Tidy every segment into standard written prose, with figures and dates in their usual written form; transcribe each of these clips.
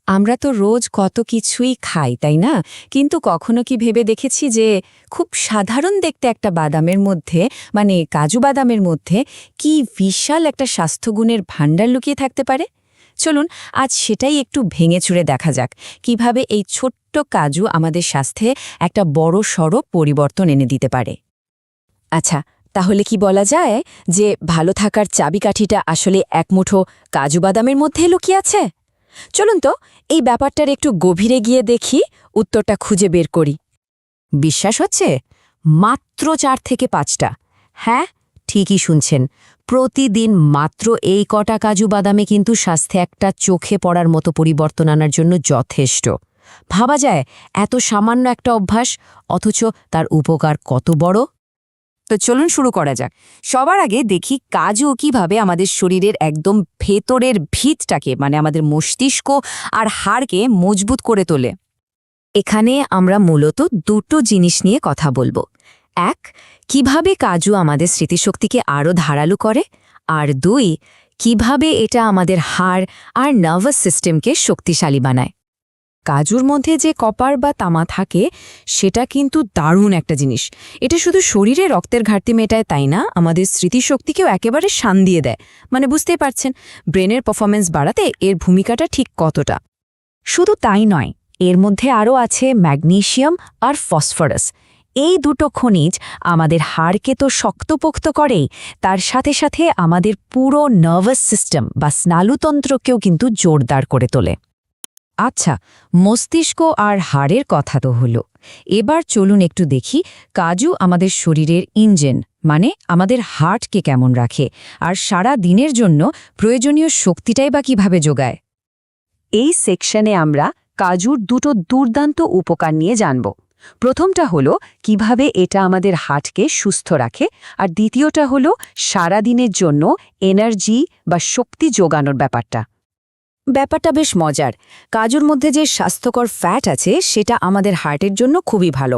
আমরা তো রোজ কত কিছুই খাই তাই না? কিন্তু কখনো কি ভেবে দেখেছি যে খুব সাধারণ দেখতে একটা বাদামের মধ্যে মানে কাজু বাদামের মধ্যে কি বিশাল একটা স্বাস্থ্যগুণের ভাণ্ডার লুকিয়ে থাকতে পারে? চলুন আজ সেটাই একটু ভেঙে চুরে দেখা যাক কিভাবে এই ছোট্ট কাজু আমাদের স্বাস্থ্যে একটা বড় সড় পরিবর্তন এনে দিতে পারে। আচ্ছা, তাহলে কি বলা যায় যে ভালো থাকার চাবিকাঠিটা আসলে এক মুঠো কাজু বাদামের মধ্যে লুকিয়ে আছে? চলুন তো এই ব্যাপারটার একটু গভীরে গিয়ে দেখি, উত্তরটা খুঁজে বের করি। বিশ্বাস হচ্ছে? মাত্র 4 থেকে 5টা। হ্যাঁ, ঠিকই শুনছেন, প্রতিদিন মাত্র এই কটা কাজু বাদামে কিন্তু স্বাস্থ্যে একটা চোখে পড়ার মতো পরিবর্তন আনার জন্য যথেষ্ট। ভাবা যায় এত সামান্য একটা অভ্যাস, অথচ তার উপকার কত বড়। তো চলুন শুরু করা যাক। সবার আগে দেখি কাজু কিভাবে আমাদের শরীরের একদম ভেতরের ভিতটাকে মানে আমাদের মস্তিষ্ক আর হাড়কে মজবুত করে তোলে। এখানে আমরা মূলত দুটো জিনিস নিয়ে কথা বলবো। এক, কিভাবে কাজু আমাদের স্মৃতিশক্তিকে আরও ধারালো করে, আর 2, কিভাবে এটা আমাদের হাড় আর নার্ভাস সিস্টেমকে শক্তিশালী বানায়। কাজুর মধ্যে যে কপার বা তামা থাকে সেটা কিন্তু দারুণ একটা জিনিস। এটা শুধু শরীরে রক্তের ঘাটতি মেটায় তাই না, আমাদের স্মৃতিশক্তিকেও একেবারে শান দিয়ে দেয়। মানে বুঝতেই পারছেন ব্রেনের পারফরমেন্স বাড়াতে এর ভূমিকাটা ঠিক কতটা। শুধু তাই নয়, এর মধ্যে আরও আছে ম্যাগনেসিয়াম আর ফসফরাস। এই দুটো খনিজ আমাদের হাড়কে তো শক্তপোক্ত করেই, তার সাথে সাথে আমাদের পুরো নার্ভাস সিস্টেম বা স্নায়ুতন্ত্রকেও কিন্তু জোরদার করে তোলে। আচ্ছা, মস্তিষ্ক আর হাড়ের কথা তো হলো, এবার চলুন একটু দেখি কাজু আমাদের শরীরের ইঞ্জিন মানে আমাদের হার্টকে কেমন রাখে আর সারা দিনের জন্য প্রয়োজনীয় শক্তিটাই বা কিভাবে যোগায়। এই সেকশনে আমরা কাজুর দুটো দুর্দান্ত উপকার নিয়ে জানব। প্রথমটা হলো কিভাবে এটা আমাদের হার্টকে সুস্থ রাখে, আর দ্বিতীয়টা হলো সারা দিনের জন্য এনার্জি বা শক্তি যোগানোর ব্যাপারটা বেশ মজার। কাজুর মধ্যে যে স্বাস্থ্যকর ফ্যাট আছে সেটা আমাদের হার্টের জন্য খুবই ভালো,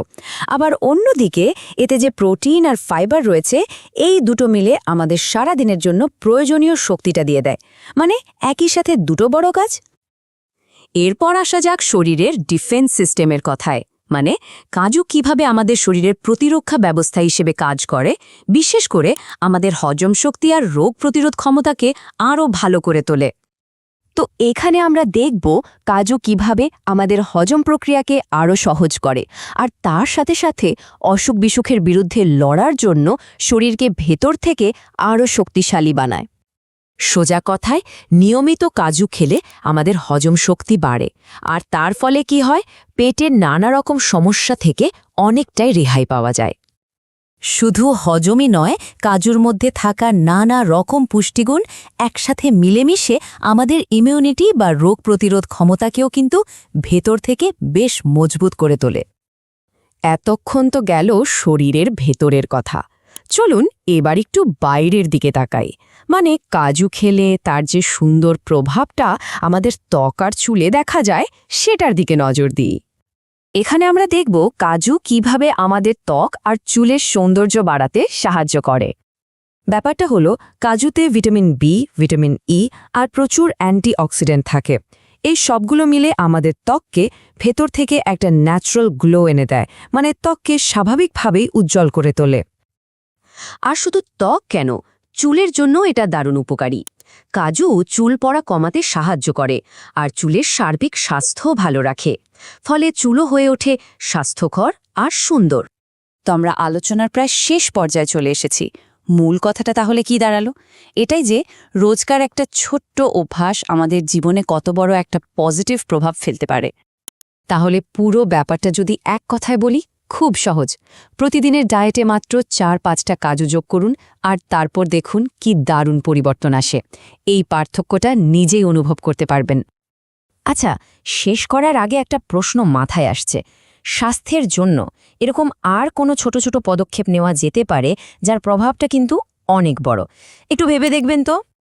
আবার অন্যদিকে এতে যে প্রোটিন আর ফাইবার রয়েছে এই দুটো মিলে আমাদের সারা দিনের জন্য প্রয়োজনীয় শক্তিটা দিয়ে দেয়। মানে একই সাথে দুটো বড় কাজ। এরপর আসা যাক শরীরের ডিফেন্স সিস্টেমের কথায়, মানে কাজু কিভাবে আমাদের শরীরের প্রতিরক্ষা ব্যবস্থা হিসেবে কাজ করে, বিশেষ করে আমাদের হজম শক্তি আর রোগ প্রতিরোধ ক্ষমতাকে আরও ভালো করে তোলে। তো এখানে আমরা দেখব কাজু কিভাবে আমাদের হজম প্রক্রিয়াকে আরও সহজ করে, আর তার সাথে সাথে অসুখ বিসুখের বিরুদ্ধে লড়ার জন্য শরীরকে ভেতর থেকে আরও শক্তিশালী বানায়। সোজা কথায়, নিয়মিত কাজু খেলে আমাদের হজম শক্তি বাড়ে, আর তার ফলে কি হয়, পেটের নানা রকম সমস্যা থেকে অনেকটাই রেহাই পাওয়া যায়। শুধু হজমই নয়, কাজুর মধ্যে থাকা নানা রকম পুষ্টিগুণ একসাথে মিলেমিশে আমাদের ইমিউনিটি বা রোগ প্রতিরোধ ক্ষমতাকেও কিন্তু ভেতর থেকে বেশ মজবুত করে তোলে। এতক্ষণ তো গেল শরীরের ভেতরের কথা। চলুন এবার একটু বাইরের দিকে তাকাই, মানে কাজু খেলে তার যে সুন্দর প্রভাবটা আমাদের ত্বক আর চুলে দেখা যায় সেটার দিকে নজর দিই। এখানে আমরা দেখব কাজু কিভাবে আমাদের ত্বক আর চুলের সৌন্দর্য বাড়াতে সাহায্য করে। ব্যাপারটা হলো, কাজুতে ভিটামিন বি, ভিটামিন ই আর প্রচুর অ্যান্টিঅক্সিডেন্ট থাকে। এই সবগুলো মিলে আমাদের ত্বককে ভেতর থেকে একটা ন্যাচারাল গ্লো এনে দেয়, মানে ত্বককে স্বাভাবিকভাবেই উজ্জ্বল করে তোলে। আর শুধু ত্বক কেন, চুলের জন্য এটা দারুণ উপকারী। কাজু চুল পড়া কমাতে সাহায্য করে আর চুলের সার্বিক স্বাস্থ্যও ভালো রাখে, ফলে চুলও হয়ে ওঠে স্বাস্থ্যকর আর সুন্দর। তো আমরা আলোচনার প্রায় শেষ পর্যায়ে চলে এসেছি। মূল কথাটা তাহলে কি দাঁড়ালো? এটাই যে রোজকার একটা ছোট্ট অভ্যাস আমাদের জীবনে কত বড় একটা পজিটিভ প্রভাব ফেলতে পারে। তাহলে পুরো ব্যাপারটা যদি এক কথায় বলি, খুব সহজ। প্রতিদিনের ডায়েটে মাত্র 4-5টা কাজু যোগ করুন, আর তারপর দেখুন কি দারুণ পরিবর্তন আসে। এই পার্থক্যটা নিজেই অনুভব করতে পারবেন। আচ্ছা, শেষ করার আগে একটা প্রশ্ন মাথায় আসছে। স্বাস্থ্যের জন্য এরকম আর কোনো ছোট ছোট পদক্ষেপ নেওয়া যেতে পারে যার প্রভাবটা কিন্তু অনেক বড়? একটু ভেবে দেখবেন তো।